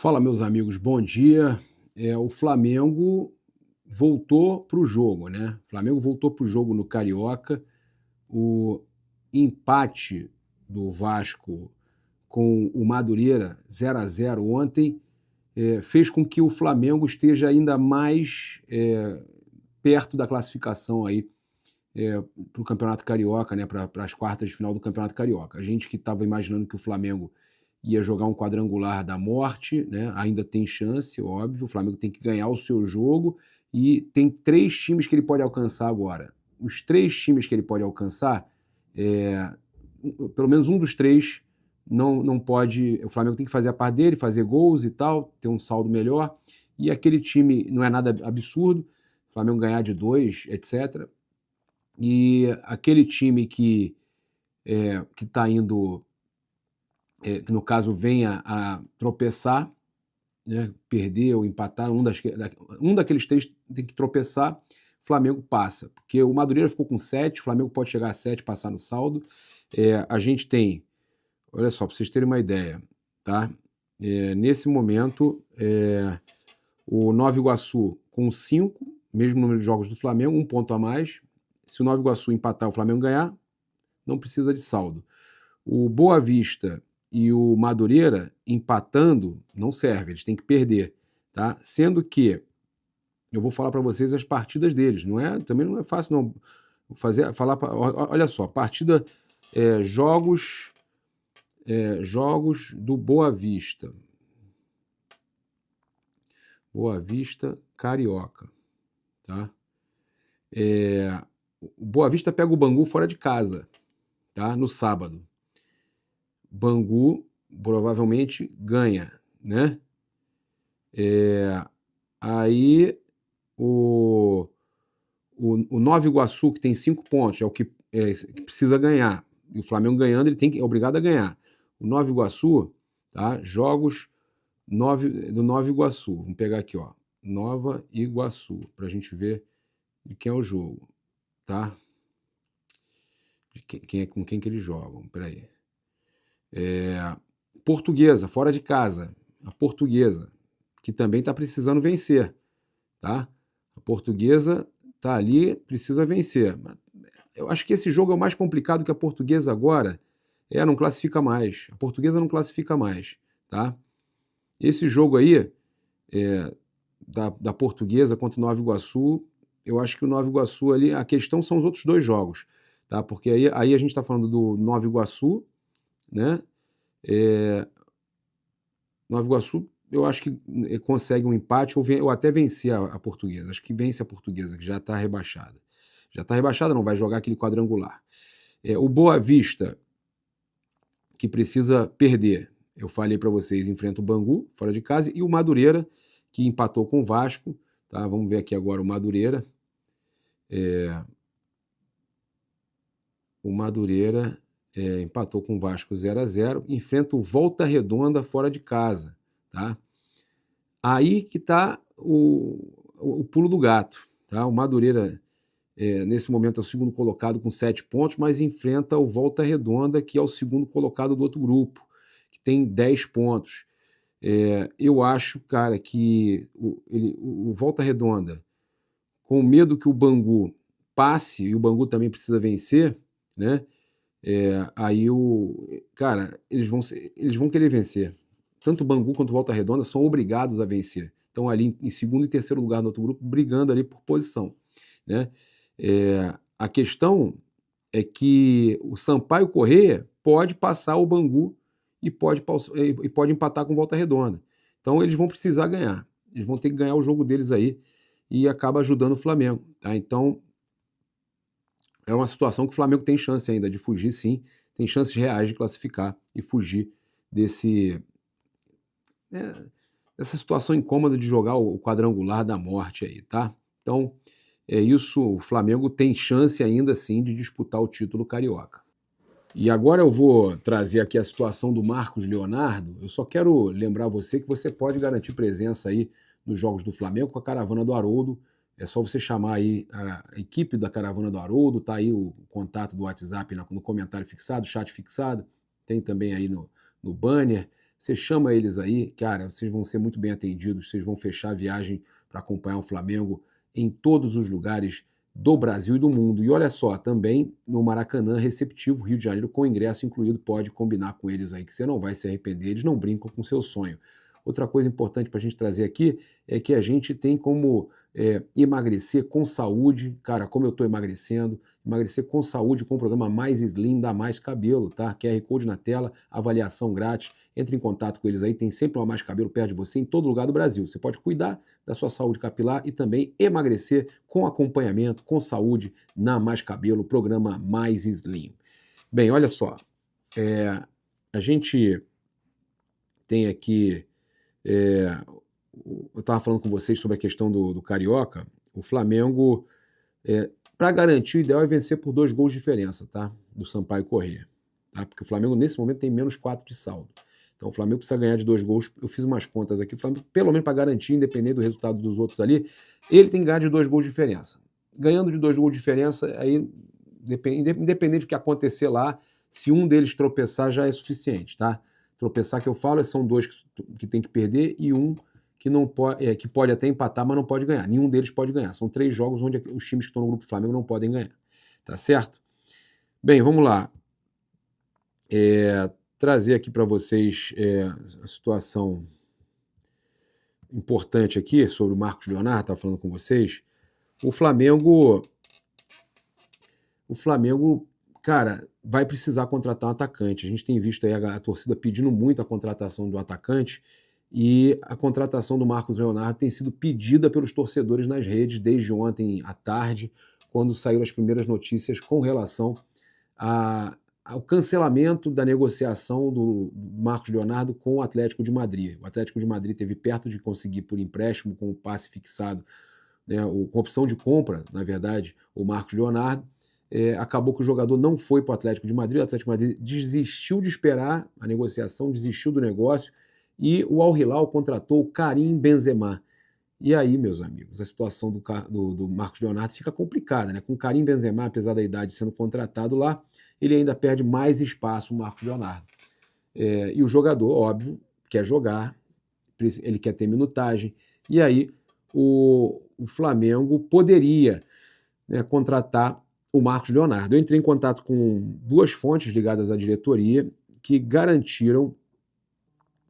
Fala, meus amigos, bom dia. O Flamengo voltou para o jogo, né? O Flamengo voltou para o jogo no Carioca. O empate do Vasco com o Madureira 0-0 ontem fez com que o Flamengo esteja ainda mais perto da classificação aí para o Campeonato Carioca, né? Para as quartas de final do Campeonato Carioca. A gente que estava imaginando que o Flamengo ia jogar um quadrangular da morte, né? Ainda tem chance, óbvio. O Flamengo tem que ganhar o seu jogo e tem 3 times que ele pode alcançar agora. Os 3 times que ele pode alcançar, pelo menos um dos 3 não pode. O Flamengo tem que fazer a parte dele, fazer gols e tal, ter um saldo melhor. E aquele time não é nada absurdo, o Flamengo ganhar de 2, etc. E aquele time que está indo, que no caso venha a tropeçar, né, perder ou empatar, um daqueles 3 tem que tropeçar, o Flamengo passa. Porque o Madureira ficou com 7, o Flamengo pode chegar a 7 e passar no saldo. A gente tem, olha só, para vocês terem uma ideia, tá? Nesse momento, o Nova Iguaçu com 5, mesmo número de jogos do Flamengo, 1 ponto a mais. Se o Nova Iguaçu empatar, o Flamengo ganhar, não precisa de saldo. O Boa Vista e o Madureira empatando não serve, eles têm que perder, tá? Sendo que eu vou falar para vocês as partidas deles, também não é fácil não olha só, partida jogos do Boa Vista. Boa Vista Carioca, tá? O Boa Vista pega o Bangu fora de casa, tá? No sábado. Bangu provavelmente ganha, né? Aí o Nova Iguaçu, que tem 5 pontos, é o que precisa ganhar. E o Flamengo ganhando, ele é obrigado a ganhar. O Nova Iguaçu, tá? Jogos do Nova Iguaçu. Vamos pegar aqui, ó. Nova Iguaçu, para a gente ver de quem é o jogo, tá? Com quem que eles jogam. Peraí. Portuguesa, fora de casa. A Portuguesa, que também está precisando vencer, tá? A Portuguesa está ali, precisa vencer. Eu acho que esse jogo é o mais complicado, que a Portuguesa agora não classifica mais. A Portuguesa não classifica mais, tá? Esse jogo aí, da Portuguesa contra o Nova Iguaçu, eu acho que o Nova Iguaçu ali, a questão são os outros 2 jogos, tá? Porque aí a gente está falando do Nova Iguaçu, né? Nova Iguaçu, eu acho que consegue um empate ou até vencer a Portuguesa. Acho que vence a Portuguesa, que já está rebaixada. Já está rebaixada, não vai jogar aquele quadrangular. O Boa Vista, que precisa perder, eu falei para vocês, enfrenta o Bangu, fora de casa, e o Madureira, que empatou com o Vasco, tá? Vamos ver aqui agora o Madureira. O Madureira empatou com o Vasco 0-0, enfrenta o Volta Redonda fora de casa, tá? Aí que está o pulo do gato, tá? O Madureira, nesse momento, é o segundo colocado com 7 pontos, mas enfrenta o Volta Redonda, que é o segundo colocado do outro grupo, que tem 10 pontos. Eu acho, cara, que o Volta Redonda, com medo que o Bangu passe, e o Bangu também precisa vencer, né? Cara, eles vão querer vencer. Tanto o Bangu quanto o Volta Redonda são obrigados a vencer. Estão ali em segundo e terceiro lugar no outro grupo, brigando ali por posição, né? A questão é que o Sampaio Corrêa pode passar o Bangu e pode empatar com o Volta Redonda. Então eles vão precisar ganhar. Eles vão ter que ganhar o jogo deles aí e acaba ajudando o Flamengo, tá? Então é uma situação que o Flamengo tem chance ainda de fugir, sim. Tem chances reais de classificar e fugir dessa situação incômoda de jogar o quadrangular da morte aí, tá? Então, é isso. O Flamengo tem chance ainda, sim, de disputar o título carioca. E agora eu vou trazer aqui a situação do Marcos Leonardo. Eu só quero lembrar você que você pode garantir presença aí nos Jogos do Flamengo com a Caravana do Haroldo. É só você chamar aí a equipe da Caravana do Haroldo, tá aí o contato do WhatsApp no comentário fixado, chat fixado, tem também aí no banner. você chama eles aí, cara, vocês vão ser muito bem atendidos, vocês vão fechar a viagem para acompanhar o Flamengo em todos os lugares do Brasil e do mundo. E olha só, também no Maracanã, receptivo, Rio de Janeiro, com ingresso incluído, pode combinar com eles aí, que você não vai se arrepender, eles não brincam com o seu sonho. Outra coisa importante para a gente trazer aqui é que a gente tem como emagrecer com saúde, cara, como eu estou emagrecendo, emagrecer com saúde com o programa Mais Slim, dá mais cabelo, tá? QR Code na tela, avaliação grátis, entre em contato com eles aí, tem sempre uma Mais Cabelo perto de você em todo lugar do Brasil. Você pode cuidar da sua saúde capilar e também emagrecer com acompanhamento, com saúde na Mais Cabelo, programa Mais Slim. Bem, olha só, a gente tem aqui, eu estava falando com vocês sobre a questão do Carioca, o Flamengo, para garantir, o ideal é vencer por 2 gols de diferença, tá? Do Sampaio Corrêa, tá? Porque o Flamengo nesse momento tem menos 4 de saldo. Então o Flamengo precisa ganhar de 2 gols. Eu fiz umas contas aqui, o Flamengo, pelo menos para garantir, independente do resultado dos outros ali, ele tem que ganhar de 2 gols de diferença. Ganhando de 2 gols de diferença, aí, independente do que acontecer lá, se um deles tropeçar já é suficiente, tá? Tropeçar que eu falo são 2 que tem que perder e um que não pode, que pode até empatar, mas não pode ganhar. Nenhum deles pode ganhar. São 3 jogos onde os times que estão no grupo Flamengo não podem ganhar. Tá certo? Bem, vamos lá. Trazer aqui para vocês a situação importante aqui sobre o Marcos Leonardo, estava falando com vocês. O Flamengo, cara, vai precisar contratar um atacante. A gente tem visto aí a torcida pedindo muito a contratação do atacante e a contratação do Marcos Leonardo tem sido pedida pelos torcedores nas redes desde ontem à tarde, quando saíram as primeiras notícias com relação ao cancelamento da negociação do Marcos Leonardo com o Atlético de Madrid. O Atlético de Madrid esteve perto de conseguir por empréstimo, com o passe fixado, né, com opção de compra, na verdade, o Marcos Leonardo. Acabou que o jogador não foi para o Atlético de Madrid, o Atlético de Madrid desistiu de esperar a negociação, desistiu do negócio, e o Al Hilal contratou o Karim Benzema. E aí, meus amigos, a situação do Marcos Leonardo fica complicada, né? Com o Karim Benzema, apesar da idade sendo contratado lá, ele ainda perde mais espaço, o Marcos Leonardo. E o jogador, óbvio, quer jogar, ele quer ter minutagem, e aí o Flamengo poderia, né, contratar o Marcos Leonardo. Eu entrei em contato com 2 fontes ligadas à diretoria que garantiram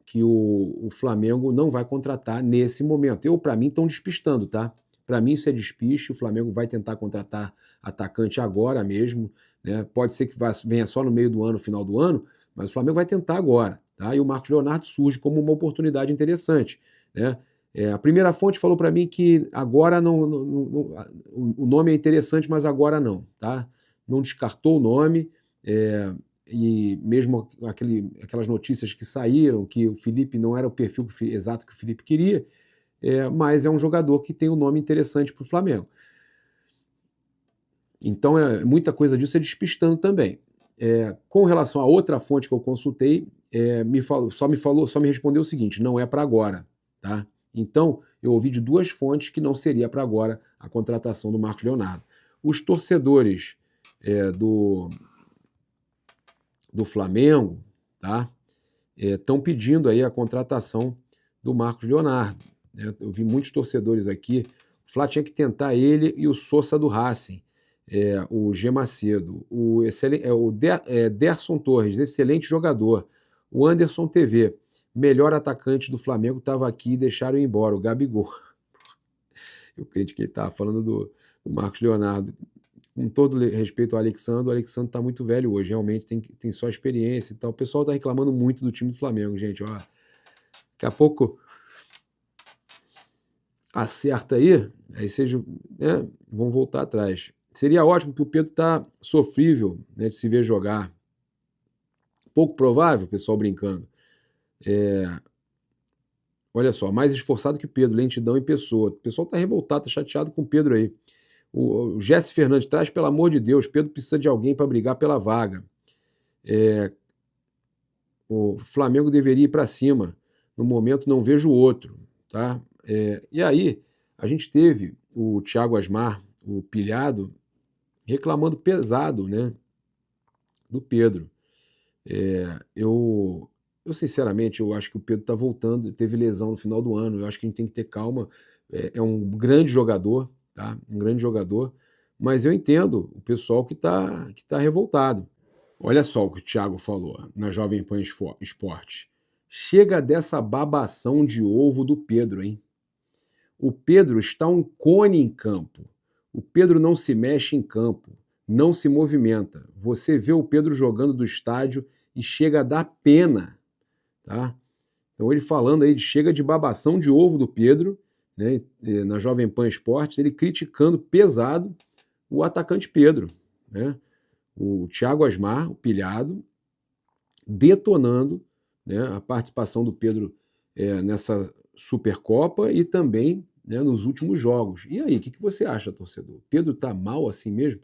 que o Flamengo não vai contratar nesse momento. Para mim, estão despistando, tá? Para mim, isso é despiste. O Flamengo vai tentar contratar atacante agora mesmo, né? Pode ser que venha só no meio do ano, final do ano, mas o Flamengo vai tentar agora, tá? E o Marcos Leonardo surge como uma oportunidade interessante, né? A primeira fonte falou para mim que agora o nome é interessante, mas agora não, tá? Não descartou o nome, e mesmo aquelas notícias que saíram, que o Felipe não era o perfil exato que o Felipe queria, mas é um jogador que tem um nome interessante para o Flamengo. Então, muita coisa disso é despistando também. Com relação a outra fonte que eu consultei, só me respondeu o seguinte: não é para agora, tá? Então, eu ouvi de 2 fontes que não seria para agora a contratação do Marcos Leonardo. Os torcedores do Flamengo, tá? Estão pedindo aí a contratação do Marcos Leonardo. Eu vi muitos torcedores aqui. O Flá tinha que tentar ele e o Sousa do Racing, o G. Macedo, o Derson Torres, excelente jogador, o Anderson TV, melhor atacante do Flamengo, estava aqui e deixaram ir embora, o Gabigol. Eu creio que ele estava falando do Marcos Leonardo. Com todo respeito ao Alexandre, o Alexandre está muito velho hoje, realmente tem só experiência e tal. O pessoal está reclamando muito do time do Flamengo, gente. Ó, daqui a pouco acerta aí vocês vão voltar atrás. Seria ótimo, que o Pedro está sofrível, né, de se ver jogar. Pouco provável, pessoal brincando. Olha só, mais esforçado que o Pedro, lentidão e pessoa. O pessoal está revoltado, está chateado com o Pedro aí. O Jesse Fernandes traz, pelo amor de Deus, Pedro precisa de alguém para brigar pela vaga. O Flamengo deveria ir para cima. No momento não vejo outro, tá? E aí a gente teve o Thiago Asmar, o pilhado, reclamando pesado, né, do Pedro. Eu Eu sinceramente, eu acho que o Pedro está voltando, teve lesão no final do ano, eu acho que a gente tem que ter calma. É um grande jogador, tá? Um grande jogador, mas eu entendo o pessoal que tá revoltado. Olha só o que o Thiago falou na Jovem Pan Esporte. Chega dessa babação de ovo do Pedro, hein? O Pedro está um cone em campo. O Pedro não se mexe em campo, não se movimenta. Você vê o Pedro jogando do estádio e chega a dar pena, tá? Então ele falando aí de chega de babação de ovo do Pedro, né, na Jovem Pan Esportes, ele criticando pesado o atacante Pedro, né? O Thiago Asmar, o pilhado, detonando, né, a participação do Pedro nessa Supercopa e também, né, nos últimos jogos. E aí, o que você acha, torcedor? Pedro tá mal assim mesmo?